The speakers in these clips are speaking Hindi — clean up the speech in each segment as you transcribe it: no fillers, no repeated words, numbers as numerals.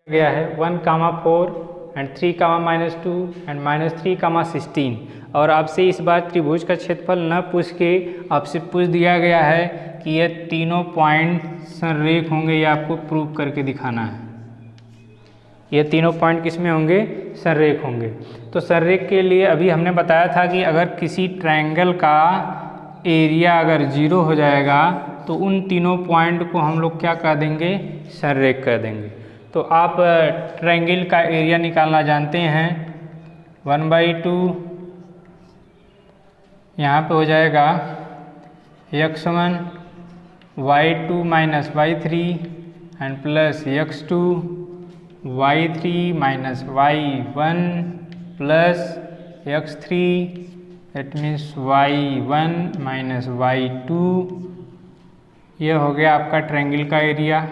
गया है 1,4 एंड 3,-2 एंड -3,16 और आपसे इस बार त्रिभुज का क्षेत्रफल न पूछ के आपसे पूछ दिया गया है कि ये तीनों पॉइंट संरेख होंगे, ये आपको प्रूव करके दिखाना है। ये तीनों पॉइंट किस में होंगे? संरेख होंगे। तो संरेख के लिए अभी हमने बताया था कि अगर किसी ट्रायंगल का एरिया अगर 0 हो जाएगा तो उन तीनों पॉइंट को हम लोग क्या कर देंगे? संरेख कर देंगे। तो आप ट्रायंगल का एरिया निकालना जानते हैं। 1/2 यहाँ पे हो जाएगा x1 y2 minus y3 and plus x2 y3 minus y1 plus x3 that means y1 minus y2। यह हो गया आपका ट्रायंगल का एरिया।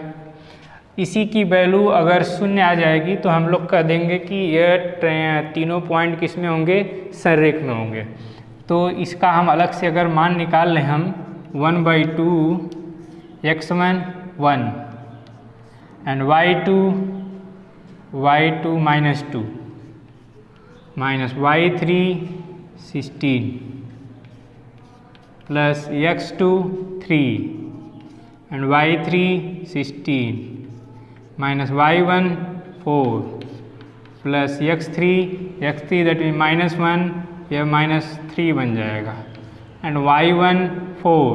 इसी की वैल्यू अगर 0 आ जाएगी तो हम लोग कह देंगे कि यह तीनों पॉइंट किस में होंगे? संरेख में होंगे। तो इसका हम अलग से अगर मान निकाल लें हम 1/2 x1 1 and y2 minus 2 minus y3 16 plus x2 3 and y3 16 minus y1 4 plus x3 that mean -1, यह -3 बन जाएगा and y1 4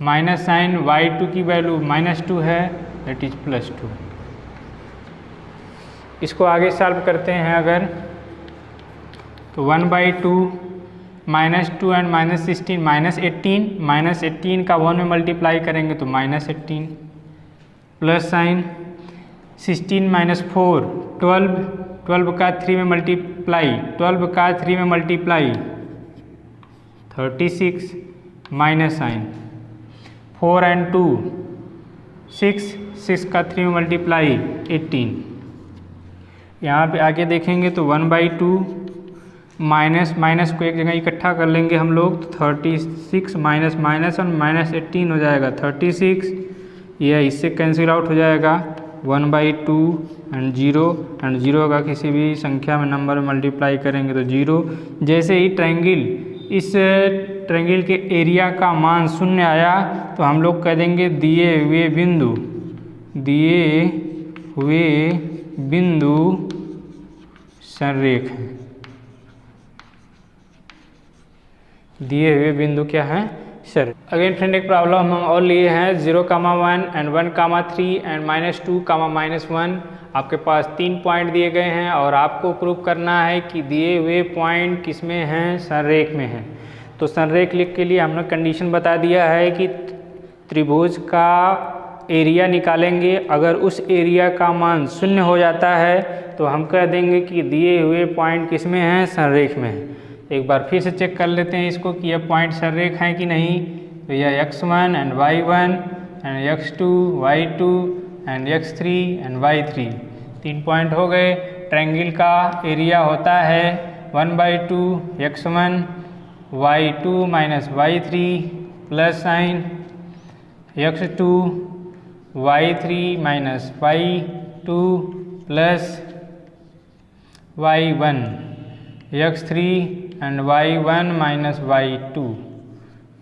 minus sign y2 की वैल्यू -2 है दैट इज +2। इसको आगे सॉल्व करते हैं अगर तो 1/2 -2 एंड -16 -18 का 1 में मल्टीप्लाई करेंगे तो -18 प्लस साइन 16 माइनस 4 12 का 3 में मल्टीप्लाई 36 माइनस साइन 4 एंड 2 6 का 3 में मल्टीप्लाई 18। यहाँ पे आगे देखेंगे तो 1/2 माइनस को एक जगह इकट्ठा कर लेंगे हम लोग तो 36 माइनस और -18 हो जाएगा 36। यह इससे कैंसिल आउट हो जाएगा 1/2 एंड 0 का किसी भी संख्या में नंबर में मल्टीप्लाई करेंगे तो 0। जैसे ही इस ट्रायंगल के एरिया का मान 0 आया तो हम लोग कह देंगे दिए हुए बिंदु संरेख है। दिए हुए बिंदु क्या है? सर अगेन फ्रेंड एक प्रॉब्लम हम और लिए हैं 0,1 एंड 1,3 एंड -2, -1। आपके पास 3 पॉइंट दिए गए हैं और आपको प्रूव करना है कि दिए हुए पॉइंट किस में हैं? संरेख में हैं। तो संरेख लिख के लिए हमने कंडीशन बता दिया है कि त्रिभुज का एरिया निकालेंगे। अगर उस एरिया का मान 0 हो जाता है तो हम कह देंगे कि दिए हुए पॉइंट किस में हैं? संरेख में हैं। एक बार फिर से चेक कर लेते हैं इसको कि यह पॉइंट संरेख हैं कि नहीं। तो यह x1 and y1 and x2 y2 and x3 and y3 3 point हो गए। ट्रायंगल का एरिया होता है 1/2 x1 y2 minus y3 plus sign x2 y3 minus y2 plus y1 x3 and y1 minus y2।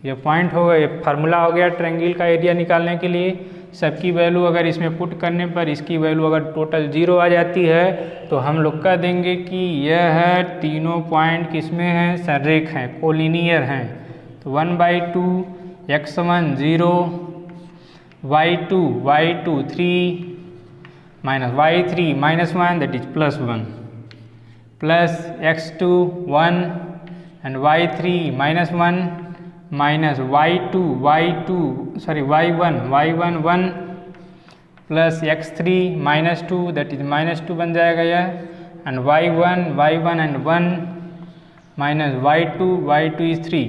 ये पॉइंट हो गए, फार्मूला हो गया ट्रायंगल का एरिया निकालने के लिए। सबकी वैल्यू अगर इसमें पुट करने पर इसकी वैल्यू अगर टोटल 0 आ जाती है तो हम लोग कह देंगे कि यह तीनों पॉइंट किसमें हैं? संरेख हैं, कोलिनियर हैं। तो 1/2 x1 0 y2 3 minus y3 -1 that is +1 plus x2 1 and y3 -1 minus y1 1 plus x3 -2 that is -2 बन जाएगा यह and y1 and 1 minus y2 is 3।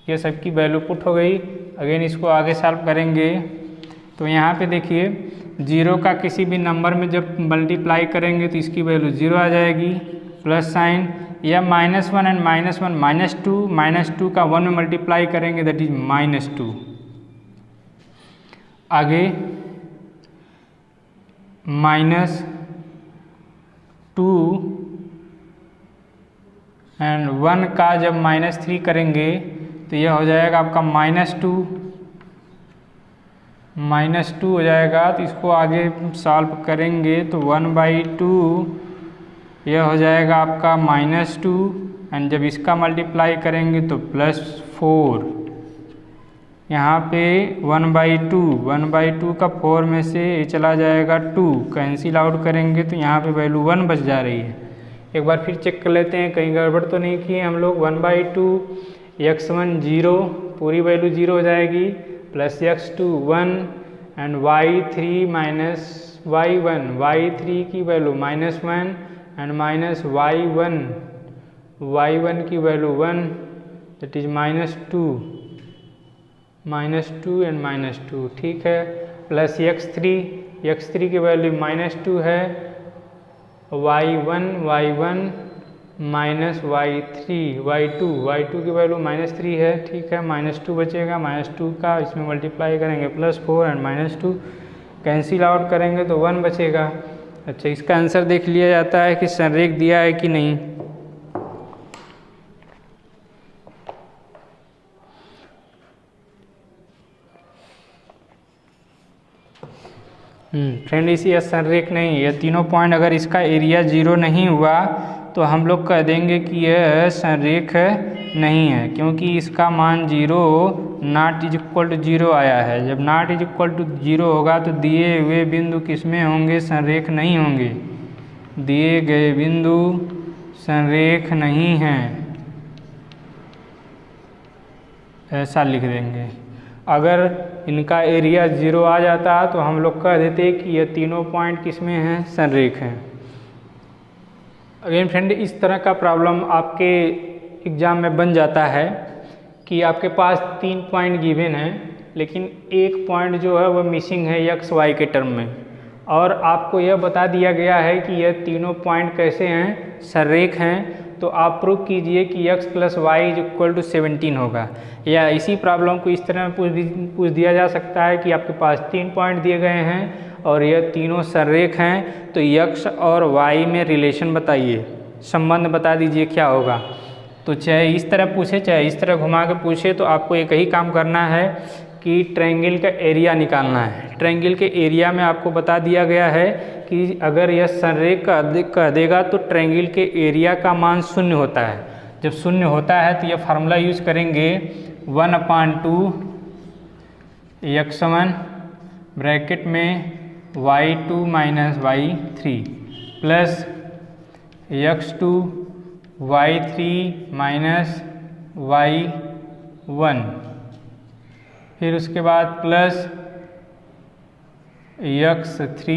ये सबकी वैल्यू पुट हो गई। अगेन इसको आगे सॉल्व करेंगे तो यहाँ पे देखिए 0 का किसी भी नंबर में जब मल्टीप्लाई करेंगे तो इसकी वैल्यू 0 आ जाएगी प्लस साइन या -1 एंड -1 -2 का 1 में मल्टीप्लाई करेंगे दैट इज -2। आगे -2 एंड 1 का जब -3 करेंगे तो यह हो जाएगा आपका -2 हो जाएगा। तो इसको आगे सॉल्व करेंगे तो 1/2 यह हो जाएगा आपका -2 एंड जब इसका मल्टीप्लाई करेंगे तो +4। यहाँ पे 1/2 का 4 में से ये चला जाएगा 2, कैंसिल आउट करेंगे तो यहाँ पे वैल्यू 1 बच जा रही है। एक बार फिर चेक कर लेते हैं कहीं गड़बड़ तो नहीं किए हम लोग। 1/2 x1 0 पूरी वैल्यू 0 हो जाएगी, plus x2 1 and y3 minus y1 की वैल्यू -1 एंड माइनस y1 की वैल्यू 1 दैट इज -2 एंड -2 ठीक है। प्लस x3 की वैल्यू -2 है, y1 माइनस y2 की वैल्यू -3 है ठीक है। -2 बचेगा, -2 का इसमें मल्टीप्लाई करेंगे +4 एंड -2 कैंसिल आउट करेंगे तो 1 बचेगा। अच्छा, इसका आंसर देख लिया जाता है कि संरेख दिया है कि नहीं। फ्रेंड इसी संरेख नहीं, यह तीनों पॉइंट अगर इसका एरिया 0 नहीं हुआ तो हम लोग कह देंगे कि यह संरेख नहीं है, क्योंकि इसका मान 0 नॉट इज इक्वल टू 0 आया है। जब नॉट इज इक्वल टू 0 होगा तो दिए हुए बिंदु किसमें होंगे, संरेख नहीं होंगे। दिए गए बिंदु संरेख नहीं हैं, ऐसा लिख देंगे। अगर इनका एरिया 0 आ जाता तो हम लोग कह देते कि ये तीनों पॉइंट किसमें हैं, संरेख हैं। अगेन फ्रेंड, इस तरह का प्रॉब्लम आपके एग्ज़ाम में बन जाता है कि आपके पास 3 पॉइंट गिवन हैं, लेकिन एक पॉइंट जो है वह मिसिंग है x y के टर्म में, और आपको यह बता दिया गया है कि यह तीनों पॉइंट कैसे हैं, संरेख हैं। तो आप प्रूव कीजिए कि x + y = 17 होगा। या इसी प्रॉब्लम को इस तरह पूछ दिया जा सकता है कि आपके पास 3 पॉइंट दिए गए हैं और यह तीनों संरेख हैं, तो x और y में रिलेशन बताइए, संबंध बता दीजिए क्या होगा। तो चाहे इस तरह पूछे चाहे इस तरह घुमा के पूछे, तो आपको एक ही काम करना है कि ट्रायंगल का एरिया निकालना है। ट्रायंगल के एरिया में आपको बता दिया गया है कि अगर यह संरेख कह देगा तो ट्रायंगल के एरिया का मान 0 होता है। जब 0 होता है तो यह फार्मूला यूज करेंगे 1/2 x1 ब्रैकेट में y2 minus y3 plus x2 y3 minus y1, फिर उसके बाद plus x3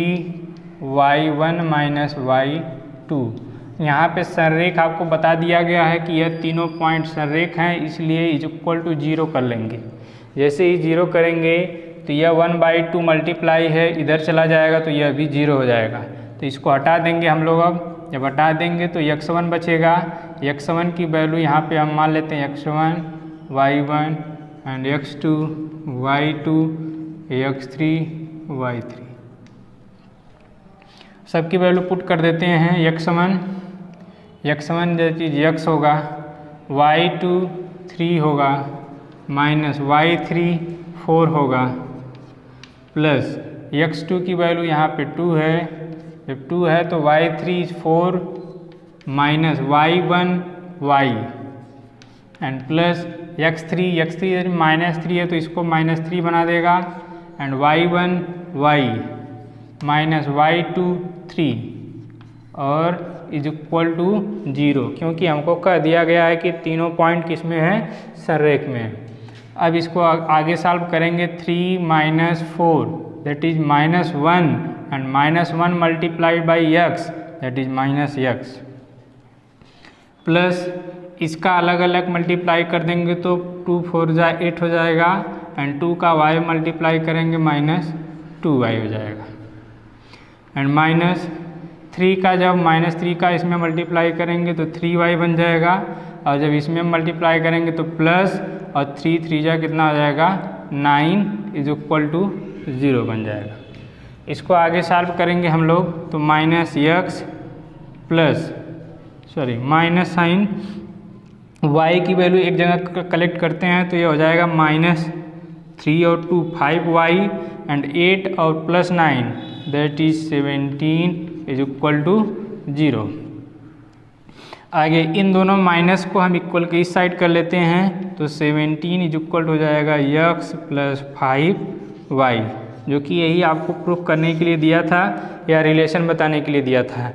y1 minus y2। यहाँ पे संरेख आपको बता दिया गया है कि यह तीनों पॉइंट संरेख हैं, इसलिए = 0 कर लेंगे। जैसे ही 0 करेंगे तो यह 1/2 मल्टीप्लाई है, इधर चला जाएगा तो यह भी 0 हो जाएगा। तो इसको हटा देंगे हम लोग। अब जब हटा देंगे तो x1 बचेगा। x1 की वैल्यू यहाँ पे हम मान लेते हैं x1 y1 and x2 y2 x3 y3, सबकी वैल्यू पुट कर देते हैं। x1 जो चीज़ x होगा, y2 3 होगा, माइनस y3 4 होगा, प्लस x2 की वैल्यू यहाँ पे 2 है। जब 2 है तो y3 4 minus y1 y and plus x3 -3 है तो इसको -3 बना देगा, and y1 y minus y2 3 और = 0, क्योंकि हमको कह दिया गया है कि तीनों पॉइंट किस में है, संरेख में। अब इसको आगे सॉल्व करेंगे। 3 - 4 that is -1 and -1 multiplied by x that is -x, plus इसका अलग अलग मल्टीप्लाई कर देंगे तो 2 4 8 हो जाएगा, एंड 2 का y मल्टीप्लाई करेंगे -2y हो जाएगा, एंड -3 का जब -3 का इसमें मल्टीप्लाई करेंगे तो 3y बन जाएगा, और जब इसमें मल्टीप्लाई करेंगे तो प्लस, और 3 3 कितना हो जाएगा 9 = 0 बन जाएगा। इसको आगे सॉल्व करेंगे हम लोग तो minus x plus minus sign y की वैल्यू एक जगह कलेक्ट करते हैं तो ये हो जाएगा -3 और 2 5y एंड 8 और plus 9 that is 17 is equal to 0। आगे इन दोनों माइनस को हम इक्वल के इस साइड कर लेते हैं तो 17 इज इक्वल हो जाएगा x प्लस 5y, जो कि यही आपको प्रूफ करने के लिए दिया था या रिलेशन बताने के लिए दिया था।